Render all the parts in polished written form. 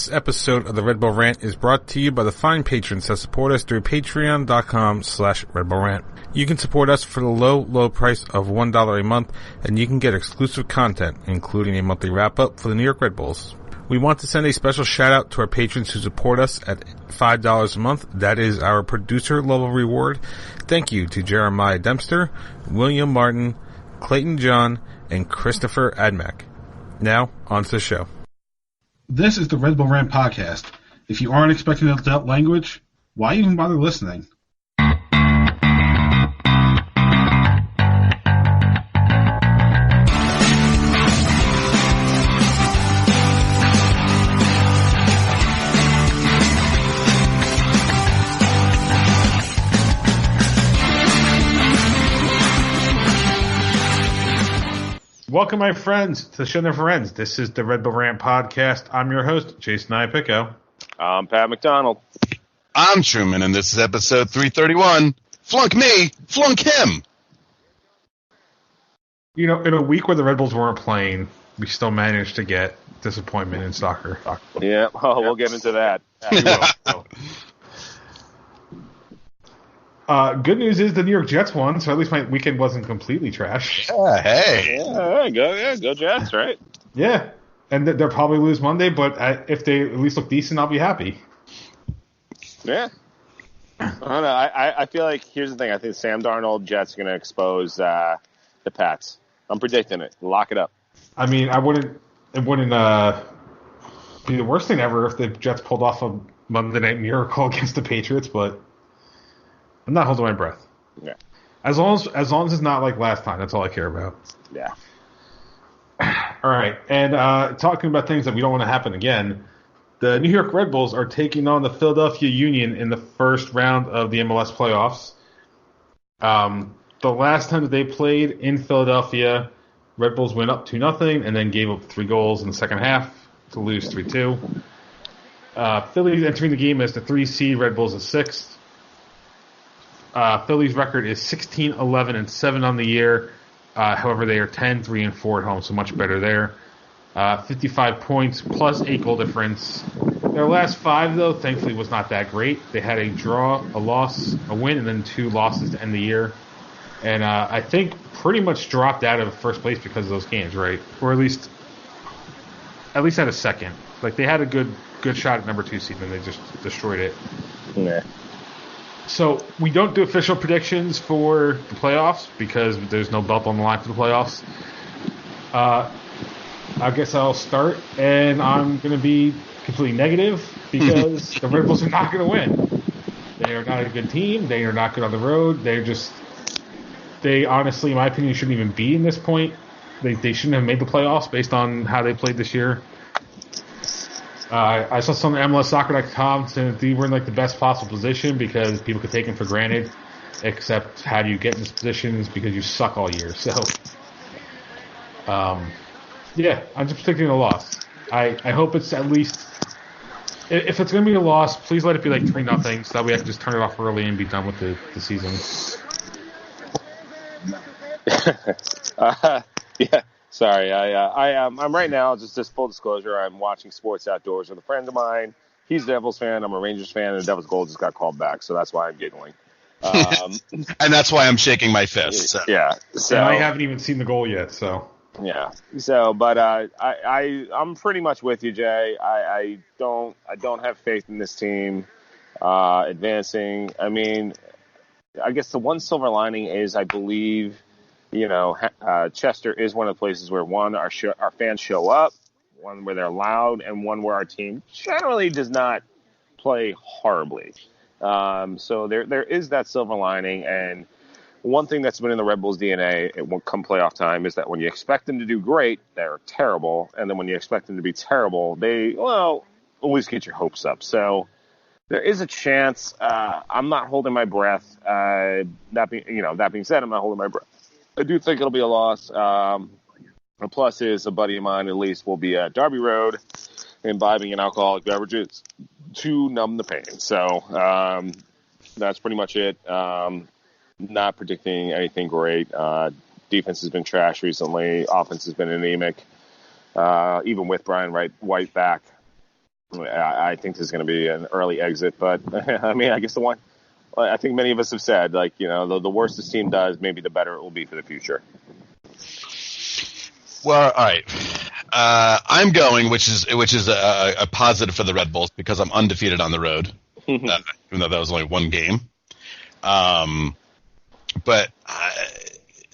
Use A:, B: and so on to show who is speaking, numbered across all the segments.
A: This episode of the Red Bull Rant is brought to you by the fine patrons that support us through patreon.com/Red Bull Rant. You can support us for the low price of $1 a month, and you can get exclusive content, including a monthly wrap-up for the New York Red Bulls. We want to send a special shout-out to our patrons who support us at $5 a month. That is our producer-level reward. Thank you to Jeremiah Dempster, William Martin, Clayton John, and Christopher Admack. Now, on to the show.
B: This is the Red Bull Rant podcast. If you aren't expecting adult language, why even bother listening?
A: Welcome, my friends, to the show Never Ends. This is the Red Bull Rant podcast. I'm your host, Jason Iapicco.
C: I'm Pat McDonald.
D: I'm Truman, and this is episode 331. Flunk me, flunk him.
A: You know, in a week where the Red Bulls weren't playing, we still managed to get disappointment in soccer.
C: Yeah, we'll get into that.
A: We will. Good news is the New York Jets won, so at least my weekend wasn't completely trash.
D: Yeah, hey.
C: Go Jets, right?
A: Yeah, and they'll probably lose Monday, but if they at least look decent, I'll be happy.
C: Yeah. I don't know. I feel like, here's the thing. I think Sam Darnold, Jets are going to expose the Pats. I'm predicting it. Lock it up.
A: I mean, it wouldn't be the worst thing ever if the Jets pulled off a Monday Night Miracle against the Patriots, but I'm not holding my breath.
C: Yeah.
A: As long as it's not like last time, that's all I care about.
C: Yeah.
A: All right. And talking about things that we don't want to happen again, the New York Red Bulls are taking on the Philadelphia Union in the first round of the MLS playoffs. The last time that they played in Philadelphia, Red Bulls went up 2-0 and then gave up 3 goals in the second half to lose 3-2. Philly's entering the game as the 3 seed, Red Bulls is 6th. Philly's record is 16-11-7 on the year. However, they are 10-3-4 at home, so much better there. 55 points plus 8 goal difference. Their last 5, though, thankfully was not that great. They had a draw, a loss, a win, and then 2 losses to end the year. And I think pretty much dropped out of first place because of those games, right? Or at least had a second. Like, they had a good shot at number 2 seed, and they just destroyed it.
C: Yeah.
A: So we don't do official predictions for the playoffs because there's no belt on the line for the playoffs. I guess I'll start, and I'm going to be completely negative because the Red Bulls are not going to win. They are not a good team. They are not good on the road. They honestly, in my opinion, shouldn't even be in this point. They shouldn't have made the playoffs based on how they played this year. I saw some MLSsoccer.com saying that they were in like the best possible position because people could take them for granted. Except, how do you get in this positions because you suck all year? So, yeah, I'm just predicting a loss. I hope it's at least, if it's going to be a loss, please let it be like 3-0, so that way I can just turn it off early and be done with the season.
C: Yeah. Sorry, I'm right now, just full disclosure, I'm watching sports outdoors with a friend of mine. He's a Devils fan, I'm a Rangers fan, and the Devils goal just got called back, so that's why I'm giggling.
D: And that's why I'm shaking my fist. So.
C: Yeah. So,
A: and I haven't even seen the goal yet, so.
C: Yeah. So, but I'm pretty much with you, Jay. I don't have faith in this team advancing. I mean, I guess the one silver lining is I believe, Chester is one of the places where, one, our fans show up, one where they're loud, and one where our team generally does not play horribly. So there is that silver lining, and one thing that's been in the Red Bulls' DNA come playoff time is that when you expect them to do great, they're terrible, and then when you expect them to be terrible, they always get your hopes up. So there is a chance. I'm not holding my breath. That being said, I'm not holding my breath. I do think it'll be a loss. A plus is a buddy of mine, at least, will be at Derby Road imbibing in alcoholic beverages to numb the pain. So that's pretty much it. Not predicting anything great. Defense has been trash recently. Offense has been anemic. Even with Brian White back. I think this is going to be an early exit, but I mean, I guess I think many of us have said, like, the worse this team does, maybe the better it will be for the future.
D: Well, all right. I'm going, which is a positive for the Red Bulls because I'm undefeated on the road, even though that was only one game. But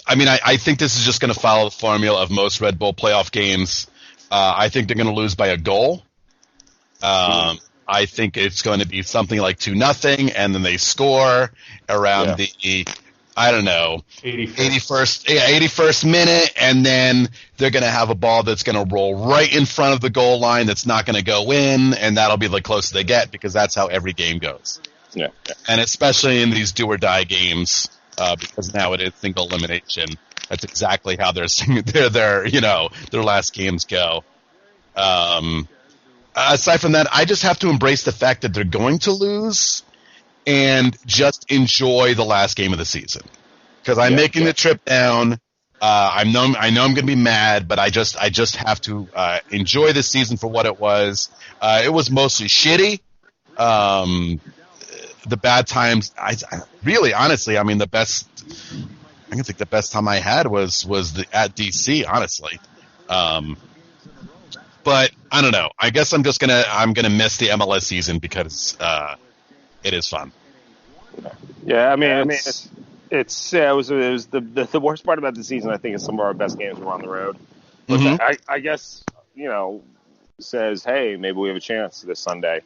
D: I think this is just going to follow the formula of most Red Bull playoff games. I think they're going to lose by a goal. I think it's going to be something like 2-0, and then they score around the, I don't know, 81st minute, and then they're going to have a ball that's going to roll right in front of the goal line that's not going to go in, and that'll be the closest they get because that's how every game goes.
C: Yeah.
D: And especially in these do-or-die games, because now it is single elimination. That's exactly how their last games go. Aside from that, I just have to embrace the fact that they're going to lose and just enjoy the last game of the season. Because I'm making the trip down. I know I'm going to be mad, but I just have to enjoy the season for what it was. It was mostly shitty. The bad times, I really, honestly, I mean, the best time I had was at DC, honestly. But I don't know. I guess I'm gonna miss the MLS season because it is fun.
C: Yeah, I mean, it was the worst part about the season. I think is some of our best games were on the road. Which I guess says, hey, maybe we have a chance this Sunday.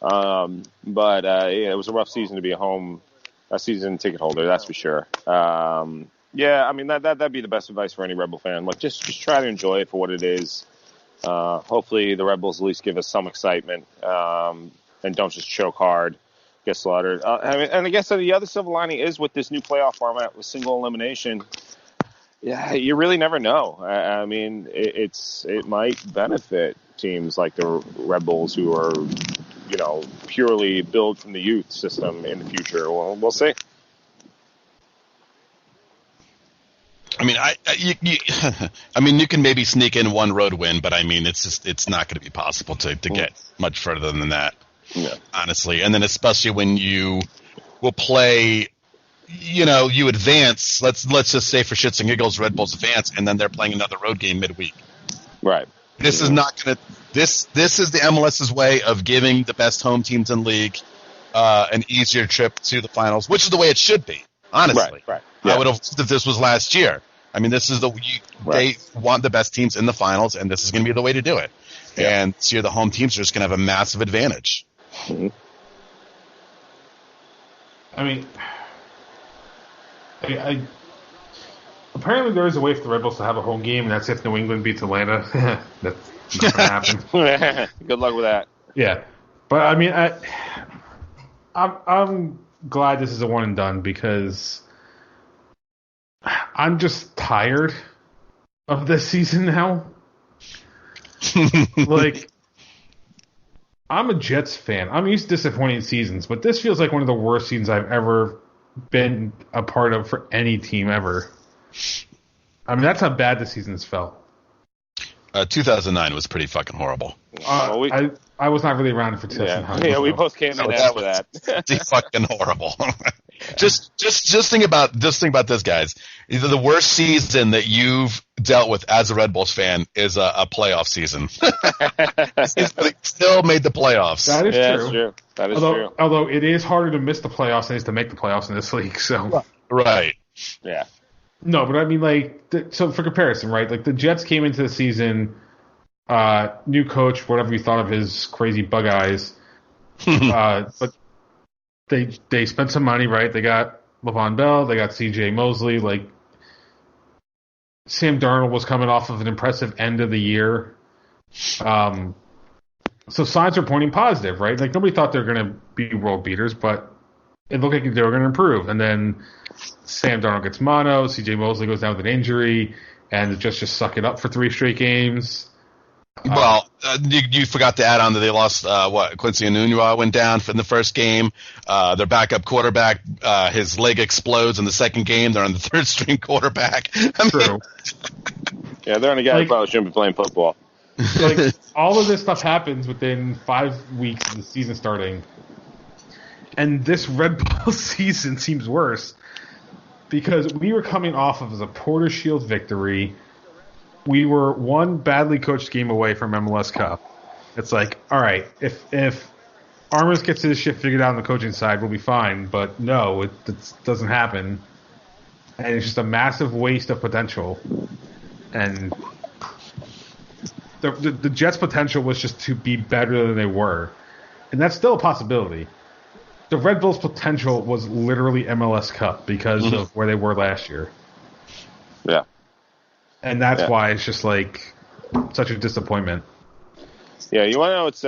C: But it was a rough season to be a season ticket holder, that's for sure. I mean that'd be the best advice for any Red Bull fan. Like just try to enjoy it for what it is. Hopefully the Red Bulls at least give us some excitement, and don't just choke hard, get slaughtered. And I guess the other silver lining is with this new playoff format with single elimination. Yeah, you really never know. I mean, it might benefit teams like the Red Bulls who are, purely built from the youth system in the future. Well, we'll see.
D: I mean, you can maybe sneak in one road win, but I mean, it's not going to be possible to get much further than that, honestly. And then especially when you will play, you advance. Let's just say for shits and giggles, Red Bulls advance, and then they're playing another road game midweek.
C: Right.
D: This is not going to. This is the MLS's way of giving the best home teams in league an easier trip to the finals, which is the way it should be. Honestly,
C: right. Yeah.
D: I would have if this was last year. I mean, this is they want the best teams in the finals, and this is going to be the way to do it. Yeah. And so the home teams are just going to have a massive advantage.
C: Mm-hmm.
A: I mean, I apparently there is a way for the Red Bulls to have a home game, and that's if New England beats Atlanta. That's not going to happen.
C: Good luck with that.
A: Yeah, but I mean, I'm glad this is a one and done because I'm just tired of this season now. Like, I'm a Jets fan. I'm used to disappointing seasons, but this feels like one of the worst seasons I've ever been a part of for any team ever. I mean, that's how bad the season's felt.
D: 2009 was pretty fucking horrible.
A: I was not really around for 2009.
C: Yeah, we both came in after that.
D: Pretty fucking horrible. Just think about this, guys. Either the worst season that you've dealt with as a Red Bulls fan is a playoff season. Still made the playoffs.
A: That is
C: true.
A: That's
C: true. That is true.
A: Although it is harder to miss the playoffs than it is to make the playoffs in this league. So
D: right.
C: Yeah.
A: No, but I mean, so for comparison, right? Like the Jets came into the season, new coach, whatever you thought of his crazy bug eyes, but they spent some money, right? They got Le'Veon Bell, they got C.J. Mosley, like Sam Darnold was coming off of an impressive end of the year. So signs are pointing positive, right? Like nobody thought they were going to be world beaters, but it looked like they were going to improve. And then Sam Darnold gets mono, C.J. Mosley goes down with an injury, and the Jets just suck it up for 3 straight games.
D: Well, you forgot to add on that they lost, Quincy Enunwa went down in the first game. Their backup quarterback, his leg explodes in the second game. They're on the third-string quarterback.
A: True.
C: Yeah, they're on a guy who probably shouldn't be playing football.
A: Like, all of this stuff happens within 5 weeks of the season starting. And this Red Bull season seems worse because we were coming off of a Porter Shield victory. We were one badly coached game away from MLS Cup. It's like, all right, if Armas gets his shit figured out on the coaching side, we'll be fine. But no, it doesn't happen. And it's just a massive waste of potential. And the Jets' potential was just to be better than they were. And that's still a possibility. The Red Bulls' potential was literally MLS Cup because of where they were last year.
C: Yeah.
A: And that's why it's just like such a disappointment.
C: Yeah, you want to know it's,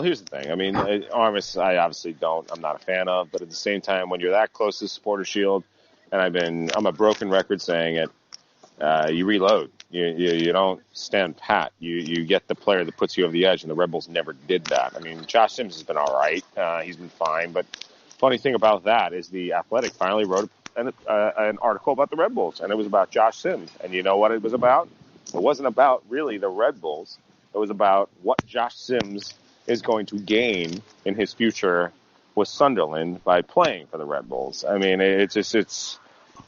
C: here's the thing. I mean, Armas, I'm not a fan of, but at the same time, when you're that close to Supporter Shield, and I'm a broken record saying it, you reload. You don't stand pat. You get the player that puts you over the edge, and the Red Bulls never did that. I mean, Josh Sims has been all right. He's been fine, but funny thing about that is the Athletic finally wrote an article about the Red Bulls, and it was about Josh Sims. And you know what it was about? It wasn't about really the Red Bulls. It was about what Josh Sims is going to gain in his future with Sunderland by playing for the Red Bulls. I mean, it's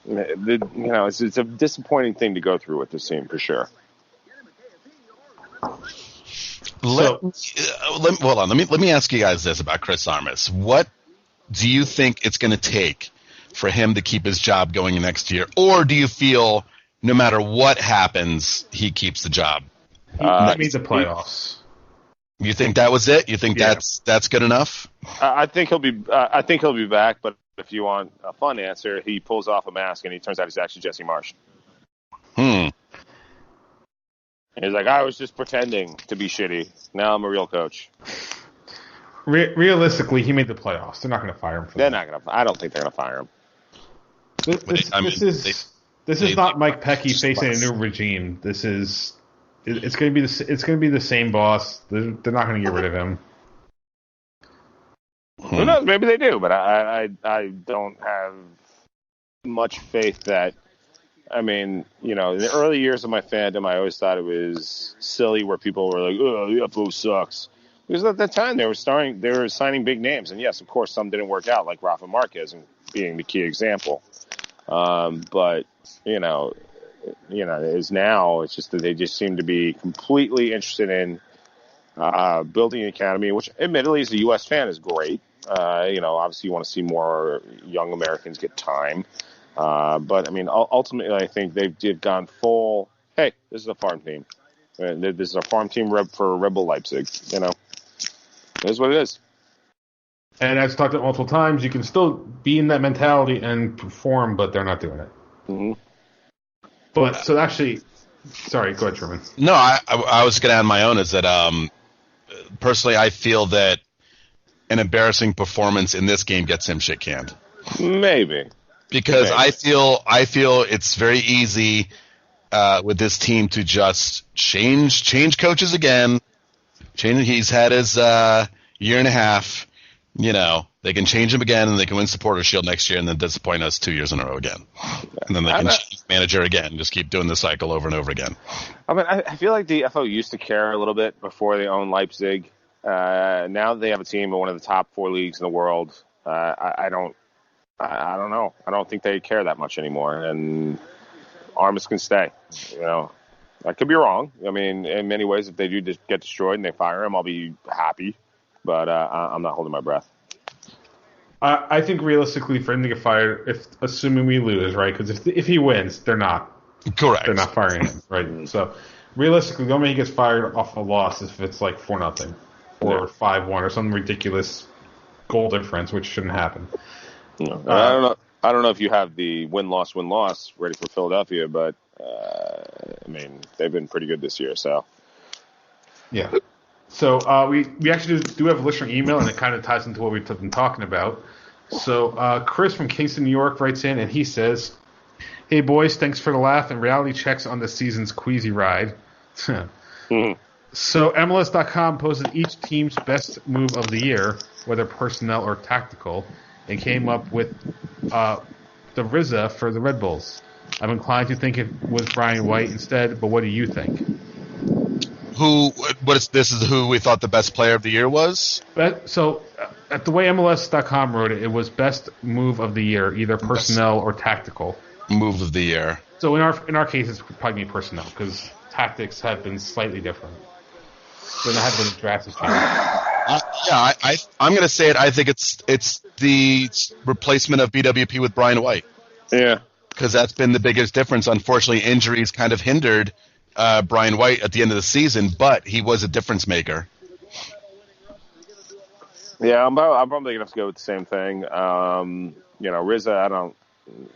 C: a disappointing thing to go through with this team for sure.
D: Hold on. Let me ask you guys this about Chris Armas. What do you think it's going to take for him to keep his job going next year, or do you feel no matter what happens, he keeps the job?
A: He made the playoffs.
D: You think that was it? You think that's good enough?
C: I think he'll be. I think he'll be back. But if you want a fun answer, he pulls off a mask and he turns out he's actually Jesse Marsh. And he's like, I was just pretending to be shitty. Now I'm a real coach.
A: Realistically, he made the playoffs. They're not going to fire him.
C: They're not going to. I don't think they're going to fire him.
A: This is not Mike Pecky facing a new regime. This is. It's going to be the same boss. They're not going to get rid of him.
C: Who knows? Maybe they do, but I don't have much faith that. I mean, in the early years of my fandom, I always thought it was silly where people were like, "Oh, the UFO sucks," because at that time they were signing big names, and yes, of course, some didn't work out, like Rafa Marquez being the key example. But is now it's just that they just seem to be completely interested in building an academy, which admittedly as a U.S. fan is great. Obviously you want to see more young Americans get time. But I mean, ultimately I think they've gone full, hey, this is a farm team. This is a farm team for Red Bull Leipzig. It is what it is.
A: And as talked about multiple times, you can still be in that mentality and perform, but they're not doing it.
C: Mm-hmm.
A: But so actually, sorry, go ahead, Truman.
D: No, I was going to add my own is that personally I feel that an embarrassing performance in this game gets him shit canned.
C: Maybe.
D: Because I feel it's very easy with this team to just change coaches again. He's had his year and a half. They can change him again, and they can win Supporter Shield next year, and then disappoint us 2 years in a row again. And then they can change manager again, just keep doing the cycle over and over again.
C: I mean, I feel like the FO used to care a little bit before they owned Leipzig. Now they have a team in one of the top 4 leagues in the world. I don't know. I don't think they care that much anymore, and Armas can stay. I could be wrong. I mean, in many ways, if they do just get destroyed and they fire him, I'll be happy. But I'm not holding my breath.
A: I think realistically, for him to get fired, assuming we lose, right? Because if he wins, they're not.
D: Correct.
A: They're not firing him, right? So realistically, the only way he gets fired off a loss is if it's like 4-0 or 5-1 or some ridiculous goal difference, which shouldn't happen.
C: No. I don't know if you have the win-loss ready for Philadelphia, but I mean they've been pretty good this year. So
A: yeah. So we actually do have a listener email, and it kind of ties into what we've been talking about. So Chris from Kingston, New York, writes in, and he says, "Hey boys, thanks for the laugh and reality checks on the season's queasy ride." So MLS.com posted each team's best move of the year, whether personnel or tactical, and came up with the Rizza for the Red Bulls. I'm inclined to think it was Brian White instead, but what do you think?
D: This is who we thought the best player of the year was?
A: So, at the way MLS.com wrote it, it was best move of the year, either personnel or tactical.
D: Move of the year.
A: So in our case, it's probably personnel because tactics have been slightly different. So there have been drastic changes.
D: I'm going to say it. I think it's the replacement of BWP with Brian White.
C: Yeah.
D: Because that's been the biggest difference. Unfortunately, injuries kind of hindered Brian White at the end of the season, but he was a difference maker.
C: Yeah, I'm probably going to have to go with the same thing. Rizza, I don't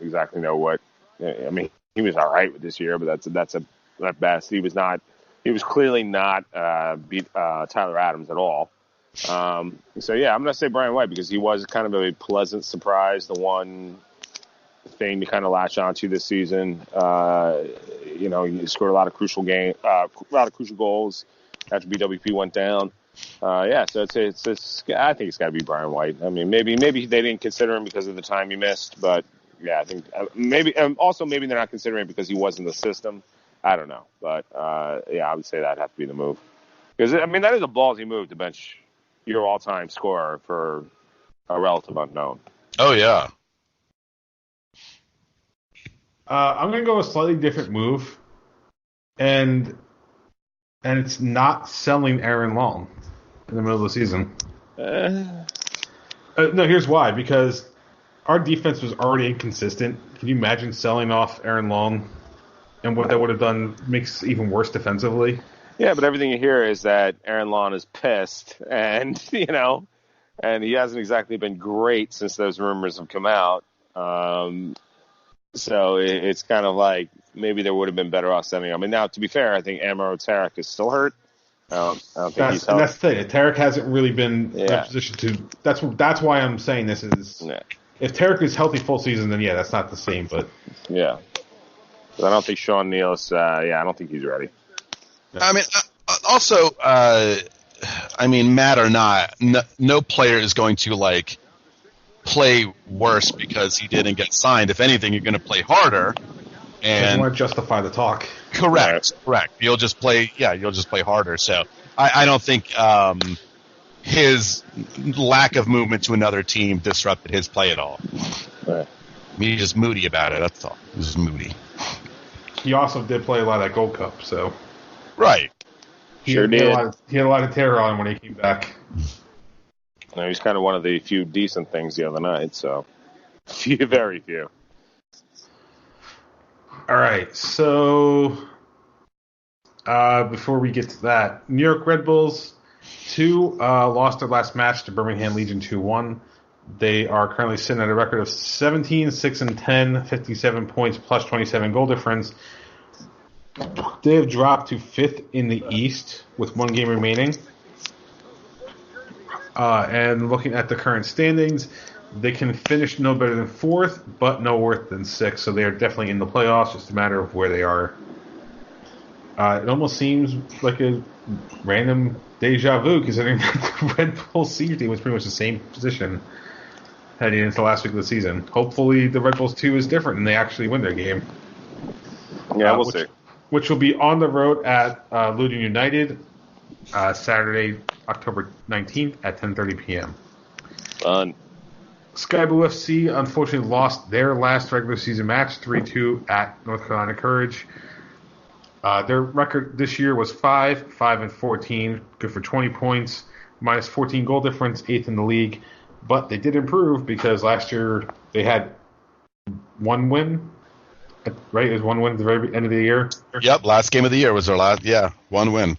C: exactly know what. I mean, he was all right with this year, but that's at best. He was clearly not beat Tyler Adams at all. So yeah, I'm going to say Brian White because he was kind of a pleasant surprise. The one thing to kind of latch onto this season. He scored a lot of crucial goals after BWP went down. So I think it's got to be Brian White. I mean, maybe they didn't consider him because of the time he missed, but yeah, I think maybe they're not considering it because he was in the system. I don't know, but I would say that'd have to be the move because I mean that is a ballsy move to bench your all-time scorer for a relative unknown.
D: Oh yeah.
A: I'm going to go a slightly different move, and it's not selling Aaron Long in the middle of the season. No, here's why. Because our defense was already inconsistent. Can you imagine selling off Aaron Long and what that would have done makes it even worse defensively?
C: Yeah, but everything you hear is that Aaron Long is pissed, and and he hasn't exactly been great since those rumors have come out. So it's kind of like maybe there would have been better off sending him. I mean, now, to be fair, I think Amaro Tarek is still hurt. I don't think he's healthy.
A: And that's the thing. Tarek hasn't really been in a position to – that's why I'm saying this is if Tarek is healthy full season, then, that's not the same. But
C: yeah. But I don't think Sean Neal's I don't think he's ready.
D: Yeah. I mean, also, Matt or not, no player is going to, play worse because he didn't get signed. If anything, you're going to play harder. And
A: you want to justify the talk.
D: Correct. You'll just play harder. So I don't think his lack of movement to another team disrupted his play at all.
C: Right.
D: He's just moody about it. That's all. He's just moody.
A: He also did play a lot of that Gold Cup, so.
D: Right.
C: He had a
A: lot of terror on him when he came back.
C: He's kind of one of the few decent things the other night, so very few.
A: All right, so before we get to that, New York Red Bulls 2 lost their last match to Birmingham Legion 2-1. They are currently sitting at a record of 17, 6 and 10, 57 points plus 27 goal difference. They have dropped to 5th in the East with 1 game remaining. And looking at the current standings, they can finish no better than 4th, but no worse than 6th. So they are definitely in the playoffs. Just a matter of where they are. It almost seems like a random deja vu, considering that the Red Bull senior team was pretty much the same position heading into the last week of the season. Hopefully, the Red Bulls 2 is different and they actually win their game.
C: Yeah, we'll see.
A: Which will be on the road at Luton United. Saturday, October 19th at 10:30 p.m.
C: Fun.
A: Sky Blue FC unfortunately lost their last regular season match 3-2 at North Carolina Courage. Their record this year was 5-14, good for 20 points, minus 14 goal difference, 8th in the league. But they did improve because last year they had 1 win. Right? It was 1 win at the very end of the year.
D: Yep, last game of the year was their last, 1 win.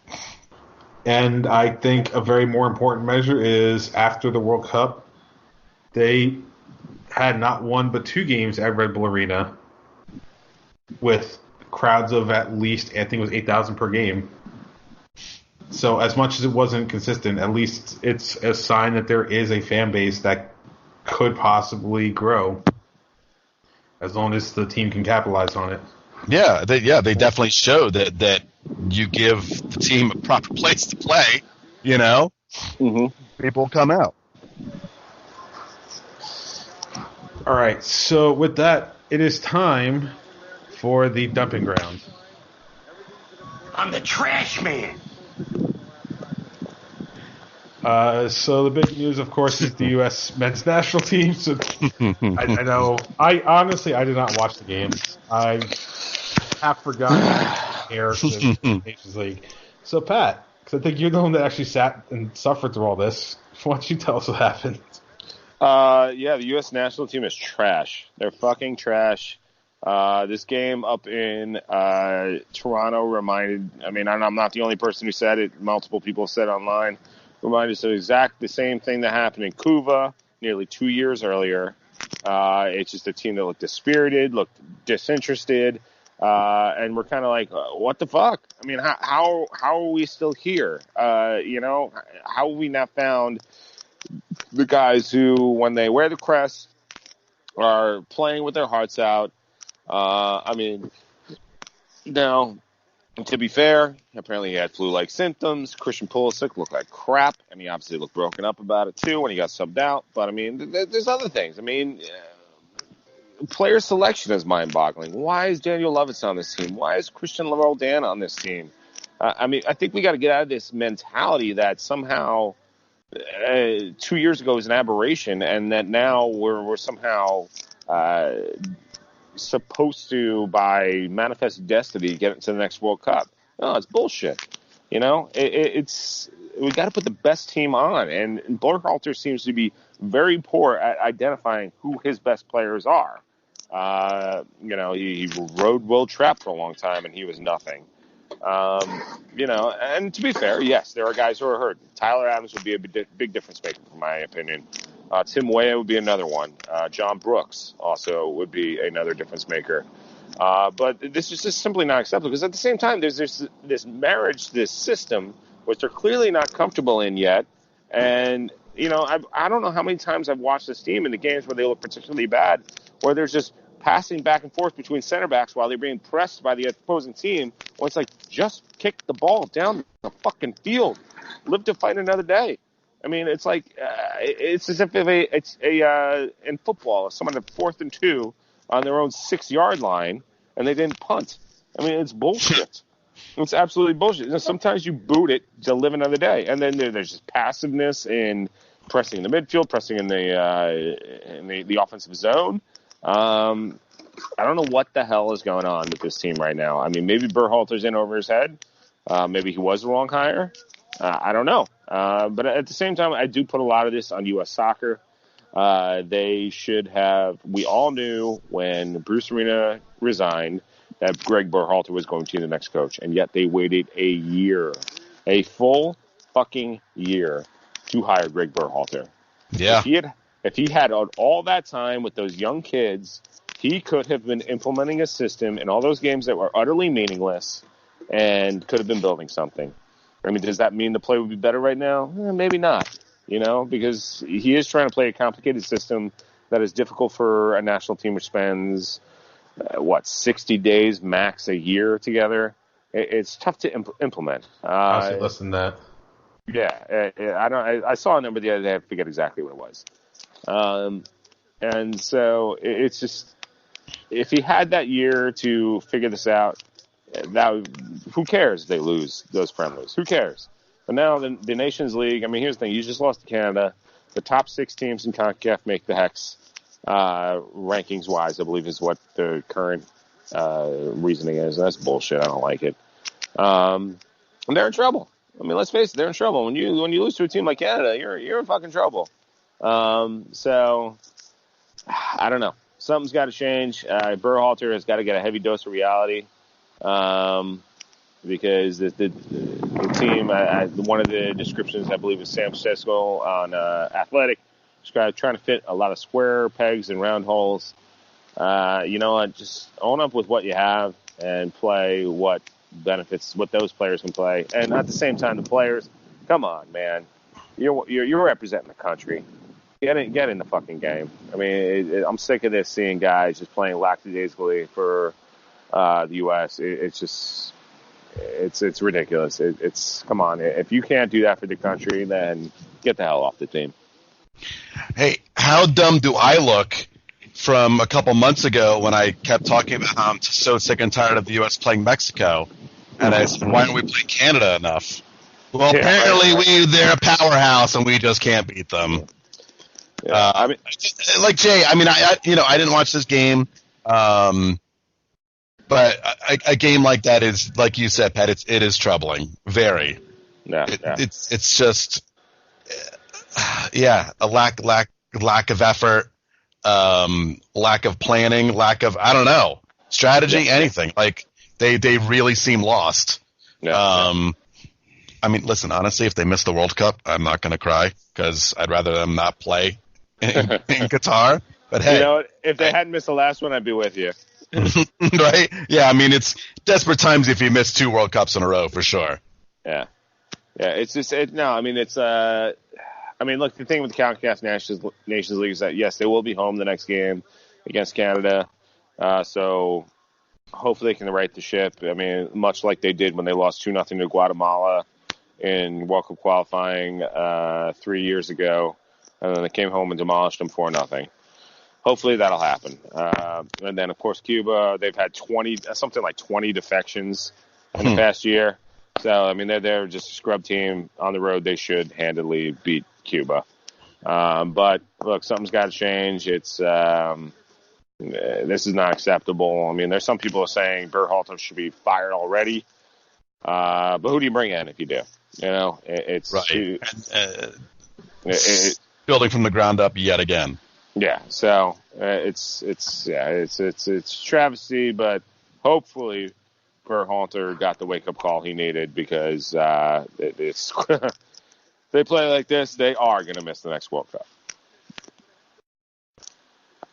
A: And I think a very more important measure is after the World Cup, they had not 1 but 2 games at Red Bull Arena with crowds of at least, I think it was 8,000 per game. So as much as it wasn't consistent, at least it's a sign that there is a fan base that could possibly grow as long as the team can capitalize on it.
D: Yeah, they definitely show that you give the team a proper place to play, people come out.
A: All right, so with that, it is time for the dumping ground.
E: I'm the trash man.
A: So the big news, of course, is the U.S. men's national team. So I know. I did not watch the games. I have forgotten here to the Nations League. So Pat, because I think you're the one that actually sat and suffered through all this. Why don't you tell us what happened?
C: Yeah, the U.S. national team is trash. They're fucking trash. This game up in Toronto reminded, I'm not the only person who said it, multiple people said online, reminded us of the same thing that happened in Cuba nearly 2 years earlier. It's just a team that looked dispirited, looked disinterested, and we're kind of like, what the fuck? I mean, how are we still here? How have we not found the guys who, when they wear the crest, are playing with their hearts out? Now, to be fair, apparently he had flu-like symptoms. Christian Pulisic looked like crap, and he obviously looked broken up about it too when he got subbed out. But, there's other things. Player selection is mind-boggling. Why is Daniel Lovitz on this team? Why is Christian Roldan on this team? I think we got to get out of this mentality that somehow 2 years ago was an aberration, and that now we're somehow supposed to, by manifest destiny, get into the next World Cup. No, it's bullshit. It's we got to put the best team on, and Berhalter seems to be very poor at identifying who his best players are. He rode Will Trapp for a long time, and he was nothing. And to be fair, yes, there are guys who are hurt. Tyler Adams would be a big difference maker, in my opinion. Tim Weah would be another one. John Brooks also would be another difference maker. But this is just simply not acceptable, because at the same time, there's this marriage, this system, which they're clearly not comfortable in yet. And, I don't know how many times I've watched this team in the games where they look particularly bad, where there's just passing back and forth between center backs while they're being pressed by the opposing team. Well, it's like, just kick the ball down the fucking field. Live to fight another day. It's like it's as if in football, if someone had 4th and 2 on their own 6-yard line and they didn't punt. It's bullshit. It's absolutely bullshit. Sometimes you boot it to live another day, and then there's just passiveness in pressing in the midfield, pressing in the offensive zone. I don't know what the hell is going on with this team right now. Maybe Berhalter's in over his head. Maybe he was the wrong hire. I don't know. But at the same time, I do put a lot of this on U.S. Soccer. They should have. We all knew when Bruce Arena resigned that Greg Berhalter was going to be the next coach, and yet they waited a full fucking year, to hire Greg Berhalter.
D: Yeah.
C: If he had all that time with those young kids, he could have been implementing a system in all those games that were utterly meaningless, and could have been building something. Does that mean the play would be better right now? Maybe not, because he is trying to play a complicated system that is difficult for a national team which spends, 60 days max a year together. It's tough to implement.
A: Honestly, less than that.
C: Yeah, I saw a number the other day. I forget exactly what it was. And so it's just, if he had that year to figure this out, who cares if they lose those friendlies? Who cares? But now the Nations League, here's the thing. You just lost to Canada. The top 6 teams in CONCACAF make the Hex, rankings-wise, I believe is what the current reasoning is. That's bullshit. I don't like it. And they're in trouble. Let's face it, they're in trouble. When you lose to a team like Canada, you're in fucking trouble. So, I don't know. Something's got to change. Berhalter has got to get a heavy dose of reality. Because the team, one of the descriptions I believe is Sam Sesco on Athletic, trying to fit a lot of square pegs and round holes. Just own up with what you have and play what benefits, what those players can play. And at the same time, the players, come on, man, you're representing the country. Get in the fucking game. I'm sick of this, seeing guys just playing lackadaisically for the U.S. It's ridiculous. It's come on. If you can't do that for the country, then get the hell off the team.
D: Hey, how dumb do I look from a couple months ago when I kept talking about how I'm so sick and tired of the U.S. playing Mexico, and I said, why don't we play Canada enough? Well, apparently they're a powerhouse, and we just can't beat them.
C: Yeah, I mean,
D: like Jay, I didn't watch this game, but a game like that is, like you said, Pat, it is troubling, very.
C: Yeah,
D: It's just, a lack of effort, lack of planning, lack of, I don't know, strategy, anything. Like they really seem lost.
C: yeah.
D: I mean, listen, honestly, if they miss the World Cup, I'm not going to cry because I'd rather them not play in Qatar. But hey,
C: you know, if they hadn't missed the last one, I'd be with you.
D: right? Yeah, I mean, it's desperate times if you miss 2 World Cups in a row, for sure.
C: Yeah. It's just look, the thing with the CONCACAF Nations League is that yes, they will be home the next game against Canada. So hopefully they can right the ship. I mean, much like they did when they lost 2-0 to Guatemala in World Cup qualifying 3 years ago, and then they came home and demolished them 4-0. Hopefully that'll happen. And then, of course, Cuba, they've had 20 defections in the past year. So, I mean, they're just a scrub team on the road. They should handily beat Cuba. But, look, something's got to change. It's this is not acceptable. I mean, there's some people saying Berhalter should be fired already. But who do you bring in if you do? You know, it's
D: right. Building from the ground up yet again.
C: Yeah, so it's travesty, but hopefully Berhalter got the wake up call he needed because it's they play like this, they are going to miss the next World Cup.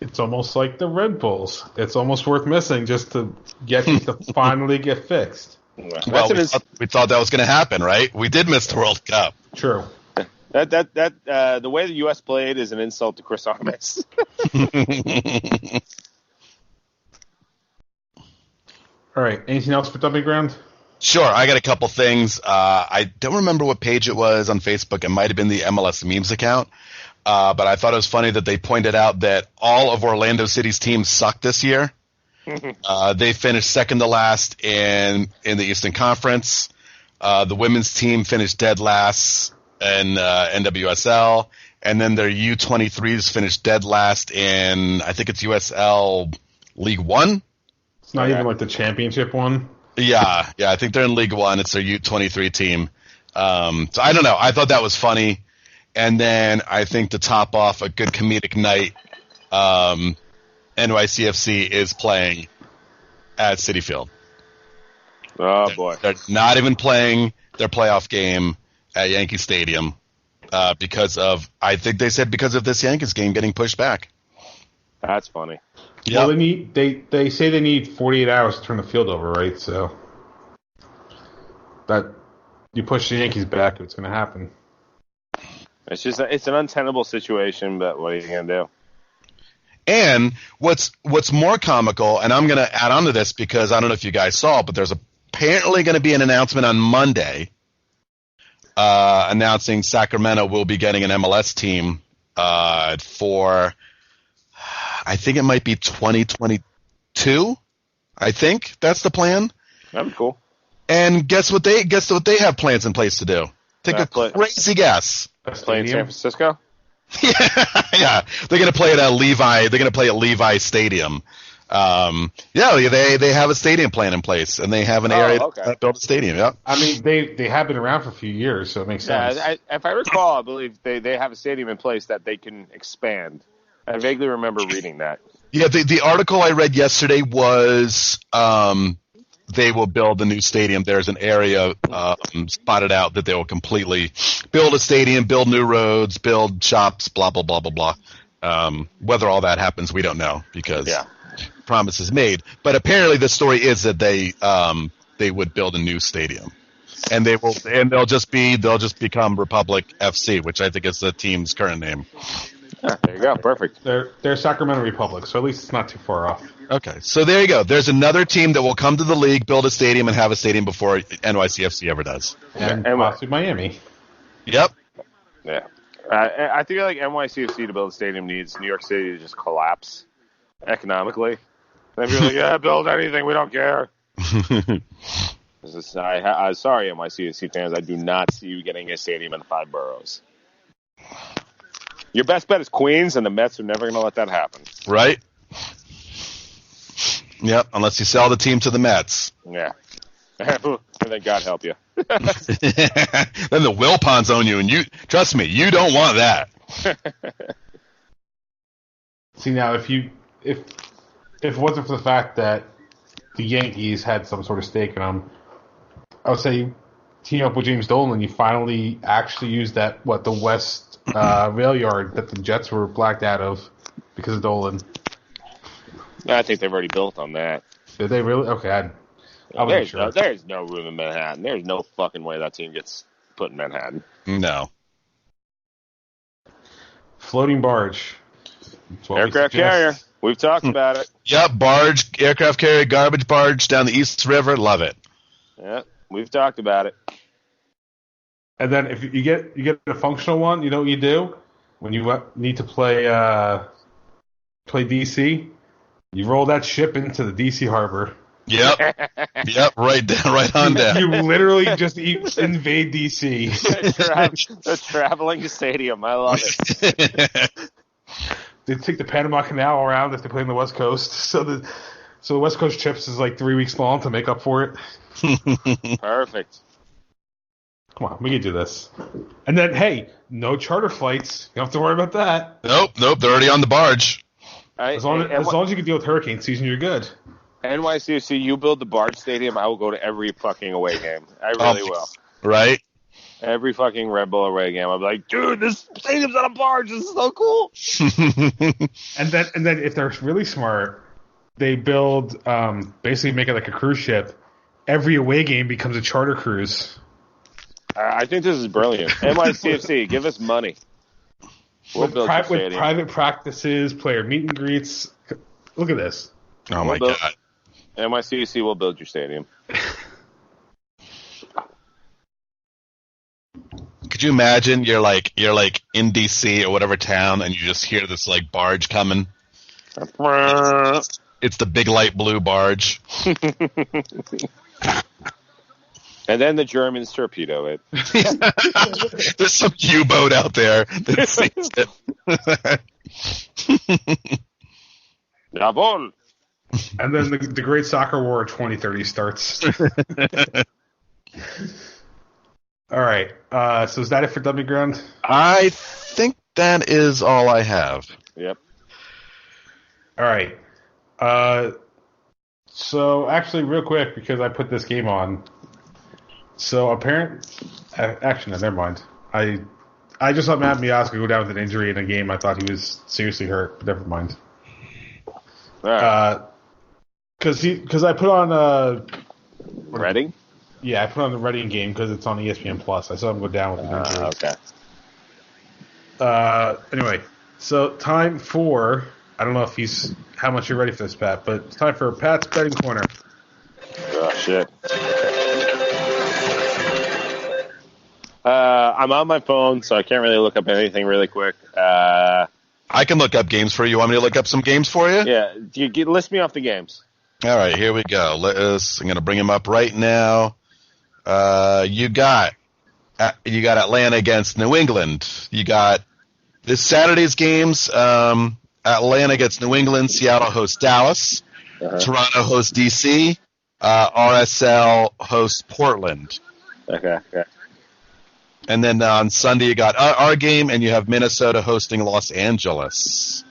A: It's almost like the Red Bulls. It's almost worth missing just to get to finally get fixed.
D: Well, we thought that was going to happen, right? We did miss the World Cup.
A: True.
C: The way the U.S. played is an insult to Chris Armas.
A: All right. Anything else for Dumping Ground?
D: Sure. I got a couple things. I don't remember what page it was on Facebook. It might have been the MLS memes account. But I thought it was funny that they pointed out that all of Orlando City's teams suck this year. They finished second to last in the Eastern Conference. The women's team finished dead last in NWSL, and then their U23s finished dead last in, I think it's USL League One.
A: It's not even like the championship one.
D: Yeah, I think they're in League One. It's their U23 team. So I don't know. I thought that was funny. And then I think to top off a good comedic night, NYCFC is playing at Citi Field.
C: Oh, boy.
D: They're not even playing their playoff game at Yankee Stadium because of this Yankees game getting pushed back.
C: That's funny.
A: Yep. Well, they say they need 48 hours to turn the field over, right? So that you push the Yankees back, it's going to happen.
C: It's just it's an untenable situation, but what are you going to do?
D: And what's more comical, and I'm going to add on to this because I don't know if you guys saw, but there's apparently going to be an announcement on Monday announcing Sacramento will be getting an MLS team for, I think it might be 2022. I think that's the plan.
C: That'd be cool.
D: And guess what they have plans in place to do? Take a crazy guess.
C: Play in San Francisco?
D: Yeah. They're going to play at Levi. They're going to play at Levi Stadium. They have a stadium plan in place, and they have an area to build a stadium. Yeah.
A: I mean, they have been around for a few years, so it makes sense.
C: If I recall, I believe they have a stadium in place that they can expand. I vaguely remember reading that.
D: Yeah, the article I read yesterday was they will build a new stadium. There's an area spotted out that they will completely build a stadium, build new roads, build shops, blah, blah, blah, blah, blah. Whether all that happens, we don't know because promises made. But apparently the story is that they would build a new stadium. And they'll just become Republic FC, which I think is the team's current name.
C: Yeah, there you go. Perfect.
A: They're Sacramento Republic, so at least it's not too far off.
D: Okay, so there you go. There's another team that will come to the league, build a stadium, and have a stadium before NYCFC ever does.
A: And possibly Miami.
D: Yep.
C: Yeah. I feel like NYCFC to build a stadium needs New York City to just collapse economically. And they'd be like, build anything. We don't care. Sorry, NYCFC fans. I do not see you getting a stadium in the 5 boroughs. Your best bet is Queens, and the Mets are never going to let that happen.
D: Right? Yep, unless you sell the team to the Mets.
C: Yeah. And then God help you.
D: Then the Wilpons own you, and trust me, you don't want that.
A: See, now, if it wasn't for the fact that the Yankees had some sort of stake in them, I would say team up with James Dolan, you finally actually used the West rail yard that the Jets were blacked out of because of Dolan.
C: I think they've already built on that.
A: Did they really? Okay,
C: there's no room in Manhattan. There's no fucking way that team gets put in Manhattan.
D: No.
A: Floating barge.
C: Aircraft carrier. We've talked about it.
D: Yep, barge, aircraft carrier, garbage barge down the East River. Love it.
C: Yeah, we've talked about it.
A: And then if you get a functional one, you know what you do when you need to play DC. You roll that ship into the DC harbor.
D: Yep, right on down.
A: You literally just invade DC.
C: The traveling stadium. I love it.
A: They take the Panama Canal around if they play on the West Coast. So the West Coast trips is like 3 weeks long to make up for it.
C: Perfect.
A: Come on, we can do this. And then, hey, no charter flights. You don't have to worry about that.
D: Nope, they're already on the barge.
A: As long as you can deal with hurricane season, you're good.
C: NYCFC, you build the barge stadium, I will go to every fucking away game. I really will.
D: Right?
C: Every fucking Red Bull away game. I'll be like, dude, this stadium's on a barge. This is so cool.
A: and then if they're really smart, they build, basically make it like a cruise ship. Every away game becomes a charter cruise.
C: I think this is brilliant. NYCFC, give us money. We'll build your stadium.
A: With private practices, player meet and greets. Look at this.
D: Oh, my God.
C: NYCFC will build your stadium.
D: Could you imagine you're like in DC or whatever town and you just hear this like barge coming? It's the big light blue barge.
C: And then the Germans torpedo it.
D: There's some U-boat out there that sees it.
C: Jawohl.
A: And then the Great Soccer War of 2030 starts. All right. So is that it for Dummy Ground?
D: I think that is all I have.
C: Yep.
D: All
A: right. So actually, real quick, because I put this game on. So actually, no, never mind. I just let Matt Miazga go down with an injury in a game. I thought he was seriously hurt, but never mind.
C: All right.
A: Because I put on
C: Reading?
A: Yeah, I put on the Reading game because it's on ESPN Plus. I saw him go down with an injury.
C: Okay.
A: Anyway, so time for I don't know how much you're ready for this, Pat, but it's time for Pat's betting corner.
C: Oh shit. I'm on my phone, so I can't really look up anything really quick.
D: I can look up games for you. You want me to look up some games for you?
C: Yeah. List me off the games.
D: All right, here we go. I'm going to bring them up right now. You got Atlanta against New England. You got this Saturday's games. Atlanta against New England. Seattle hosts Dallas. Uh-huh. Toronto hosts DC. RSL hosts Portland.
C: Okay.
D: And then on Sunday you got our game, and you have Minnesota hosting Los Angeles.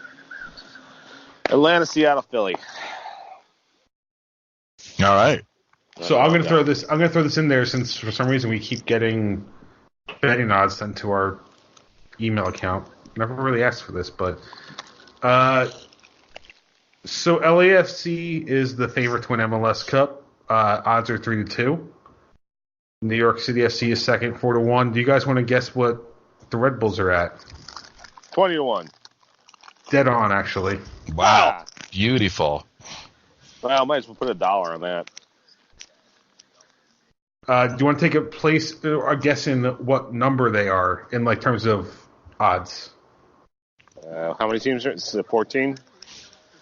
C: Atlanta, Seattle, Philly.
D: All right.
A: So I'm going to throw this in there since for some reason we keep getting betting odds sent to our email account. Never really asked for this, but so LAFC is the favorite to win MLS Cup. Odds are 3-2. New York City FC is second, 4-1. Do you guys want to guess what the Red Bulls are at?
C: 20-1.
A: Dead on, actually.
D: Wow. Beautiful.
C: Well, I might as well put $1 on that.
A: Do you want to take a guess in what number they are in like terms of odds?
C: How many teams are it? 14?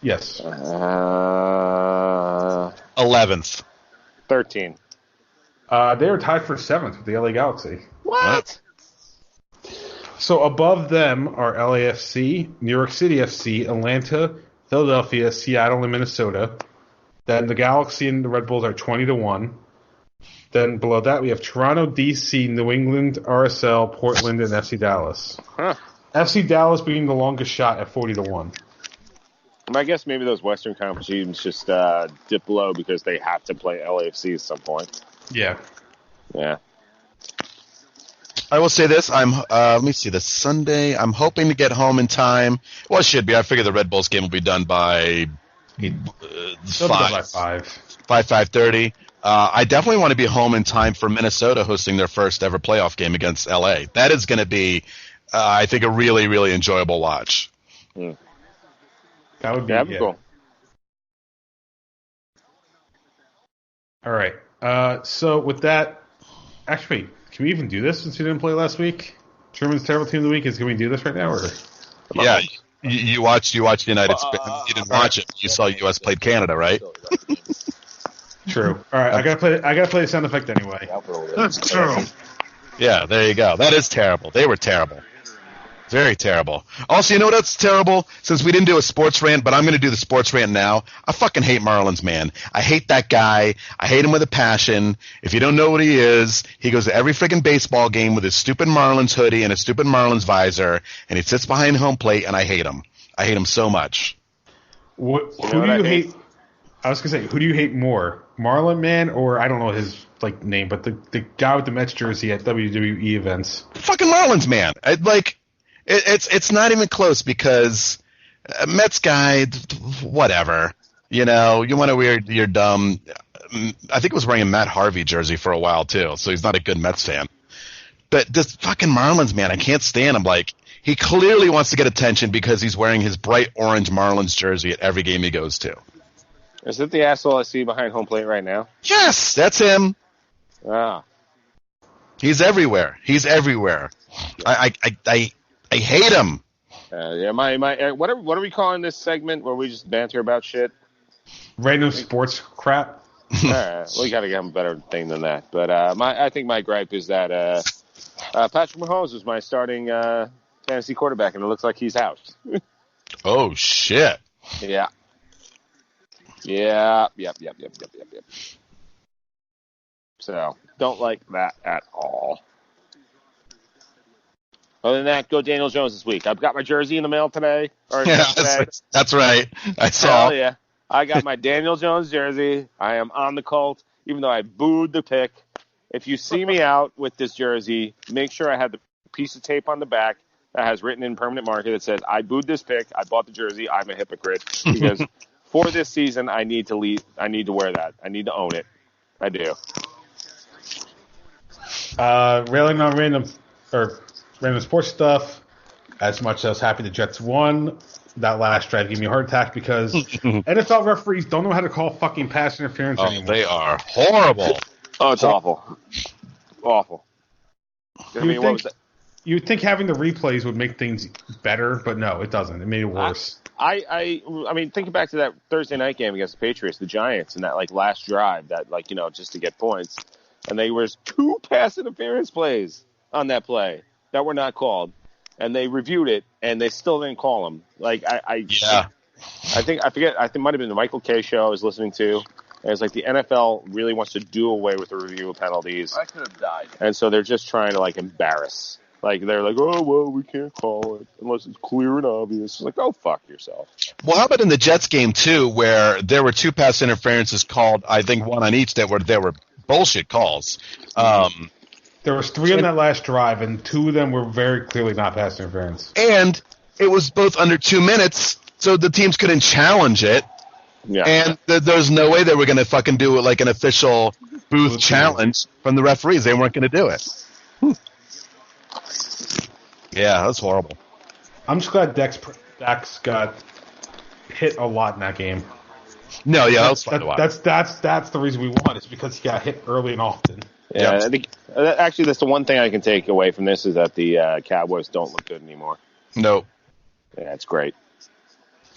A: Yes.
D: 11th.
C: 13.
B: They were tied for 7th with the LA Galaxy.
C: What?
B: So above them are LAFC, New York City FC, Atlanta, Philadelphia, Seattle, and Minnesota. Then the Galaxy and the Red Bulls are 20-1. Then below that we have Toronto, DC, New England, RSL, Portland, and FC Dallas.
C: Huh.
B: FC Dallas being the longest shot at 40-1.
C: I guess maybe those Western Conference teams just dip low because they have to play LAFC at some point.
B: Yeah.
C: Yeah.
D: I will say this. Let me see. This Sunday, I'm hoping to get home in time. Well, it should be. I figure the Red Bulls game will be done by 5:30. I definitely want to be home in time for Minnesota hosting their first ever playoff game against LA. That is going to be, I think, a really, really enjoyable watch.
C: Mm.
B: That would be
C: cool.
B: All right. So with that, actually, can we even do this since we didn't play last week? Truman's Terrible Team of the Week is. Can we do this right now? Or?
D: Yeah. You watched United. You didn't watch it. You saw U.S. played Canada, right?
B: True. All right. I gotta play the sound effect anyway.
E: That's terrible.
D: Yeah, there you go. That is terrible. They were terrible. Very terrible. Also, you know what's terrible? Since we didn't do a sports rant, but I'm going to do the sports rant now. I fucking hate Marlins, man. I hate that guy. I hate him with a passion. If you don't know what he is, he goes to every freaking baseball game with his stupid Marlins hoodie and his stupid Marlins visor, and he sits behind home plate, and I hate him. I hate him so much.
B: Who do you hate? I was going to say, who do you hate more? Marlin Man or, I don't know his name, but the guy with the Mets jersey at WWE events?
D: Fucking Marlins Man. It's not even close because Mets guy, whatever. You know, you want to wear your dumb. I think he was wearing a Matt Harvey jersey for a while too, so he's not a good Mets fan. But this fucking Marlins man, I can't stand him. He clearly wants to get attention because he's wearing his bright orange Marlins jersey at every game he goes to.
C: Is it the asshole I see behind home plate right now?
D: Yes, that's him.
C: Ah.
D: He's everywhere. I hate him.
C: What are we calling this segment where we just banter about shit?
B: Random sports crap.
C: We got to get him a better thing than that. But I think my gripe is that Patrick Mahomes was my starting fantasy quarterback, and it looks like he's out.
D: Oh shit!
C: Yeah. Yep. So don't like that at all. Other than that, go Daniel Jones this week. I've got my jersey in the mail today.
D: That's right. I saw.
C: Hell yeah. I got my Daniel Jones jersey. I am on the cult, even though I booed the pick. If you see me out with this jersey, make sure I have the piece of tape on the back that has written in permanent marker that says, I booed this pick. I bought the jersey. I'm a hypocrite. Because for this season, I need to leave. I need to wear that. I need to own it. I do.
B: Railing on random sports stuff. As much as I was happy the Jets won, that last drive gave me a heart attack because NFL referees don't know how to call fucking pass interference anymore.
D: They are horrible.
C: Oh, it's awful. Awful.
B: You'd think having the replays would make things better, but no, it doesn't. It made it worse.
C: I mean, think back to that Thursday night game against the Patriots, the Giants, and that last drive that just to get points, and there was 2 pass interference plays on that play that were not called, and they reviewed it and they still didn't call them. I think it might have been the Michael Kay show I was listening to. And it's the NFL really wants to do away with the review of penalties.
E: I could have died.
C: And so they're just trying to embarrass. They're oh, well, we can't call it unless it's clear and obvious. It's go fuck yourself.
D: Well, how about in the Jets game, too, where there were 2 pass interferences called, I think one on each, there were bullshit calls.
B: There was 3 on that last drive, and 2 of them were very clearly not pass interference.
D: And it was both under 2 minutes, so the teams couldn't challenge it.
C: Yeah.
D: And there's no way they were going to fucking do it an official booth challenge from the referees. They weren't going to do it. Yeah, that's horrible.
B: I'm just glad Dax got hit a lot in that game.
D: No, yeah, that's fun to watch.
B: That's the reason we won. It's because he got hit early and often.
C: Yeah, I think actually that's the one thing I can take away from this is that the Cowboys don't look good anymore.
D: No.
C: Yeah, it's great.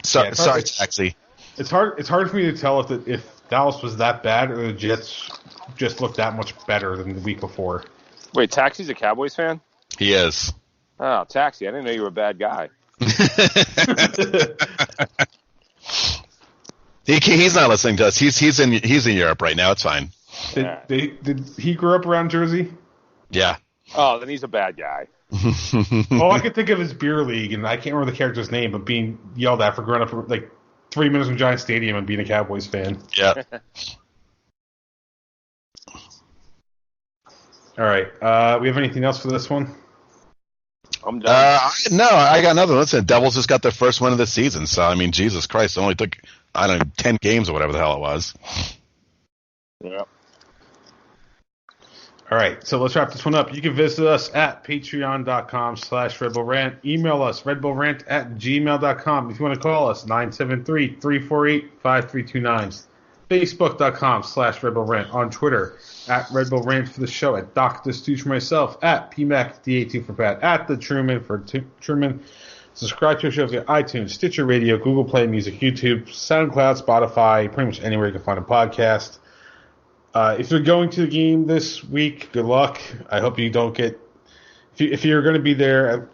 D: Sorry, Taxi.
B: It's hard for me to tell if Dallas was that bad or the Jets just looked that much better than the week before.
C: Wait, Taxi's a Cowboys fan?
D: He is.
C: Oh, Taxi, I didn't know you were a bad guy.
D: He's not listening to us. He's in Europe right now. It's fine.
B: Did he grow up around Jersey?
D: Yeah.
C: Oh, then he's a bad guy.
B: All I could think of is Beer League, and I can't remember the character's name, but being yelled at for growing up for like 3 minutes from Giant Stadium and being a Cowboys fan.
D: Yeah.
B: All right. We have anything else for this one?
C: I'm done.
D: No, I got nothing. Listen, Devils just got their first win of the season, so I mean, Jesus Christ, it only took 10 games or whatever the hell it was.
C: Yeah.
B: All right, so let's wrap this one up. You can visit us at patreon.com/Red Bull Rant. Email us, redbullrant@gmail.com. If you want to call us, 973-348-5329. Facebook.com/Red Bull Rant. On Twitter, at Red Bull Rant for the show, at Dr. Stooge for myself, at PMACD82 for Pat, at The Truman for Truman. Subscribe to our show via iTunes, Stitcher Radio, Google Play Music, YouTube, SoundCloud, Spotify, pretty much anywhere you can find a podcast. If you're going to the game this week, good luck. I hope you don't get... If you're going to be there,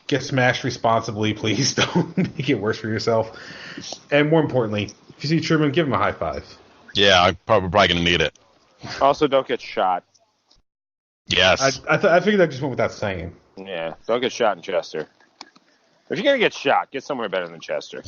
B: get smashed responsibly, please. Don't make it worse for yourself. And more importantly, if you see Truman, give him a high five.
D: Yeah, I'm probably going to need it.
C: Also, don't get shot.
D: Yes.
B: I figured that just went without saying.
C: Yeah, don't get shot in Chester. If you're going to get shot, get somewhere better than Chester.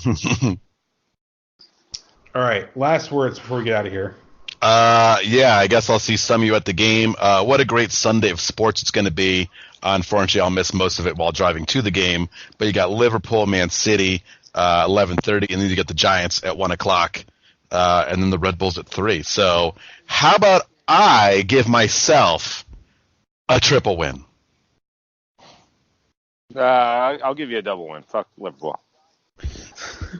B: All right, last words before we get out of here.
D: Yeah, I guess I'll see some of you at the game. What a great Sunday of sports it's going to be. Unfortunately, I'll miss most of it while driving to the game. But you got Liverpool, Man City, 11:30, and then you get the Giants at 1 o'clock, and then the Red Bulls at 3. So how about I give myself a triple win?
C: I'll give you a double win. Fuck Liverpool.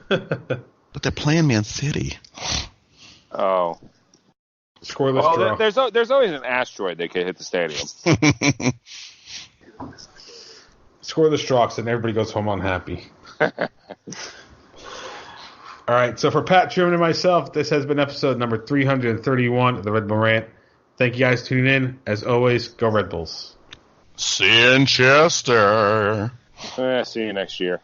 D: But they're playing Man City.
C: Oh.
B: Scoreless draw.
C: There's always an asteroid that could hit the stadium.
B: Scoreless draw, and everybody goes home unhappy. All right, so for Pat Truman and myself, this has been episode number 331 of the Red Bull Rant. Thank you guys for tuning in. As always, go Red Bulls.
D: See you in Chester.
C: See you next year.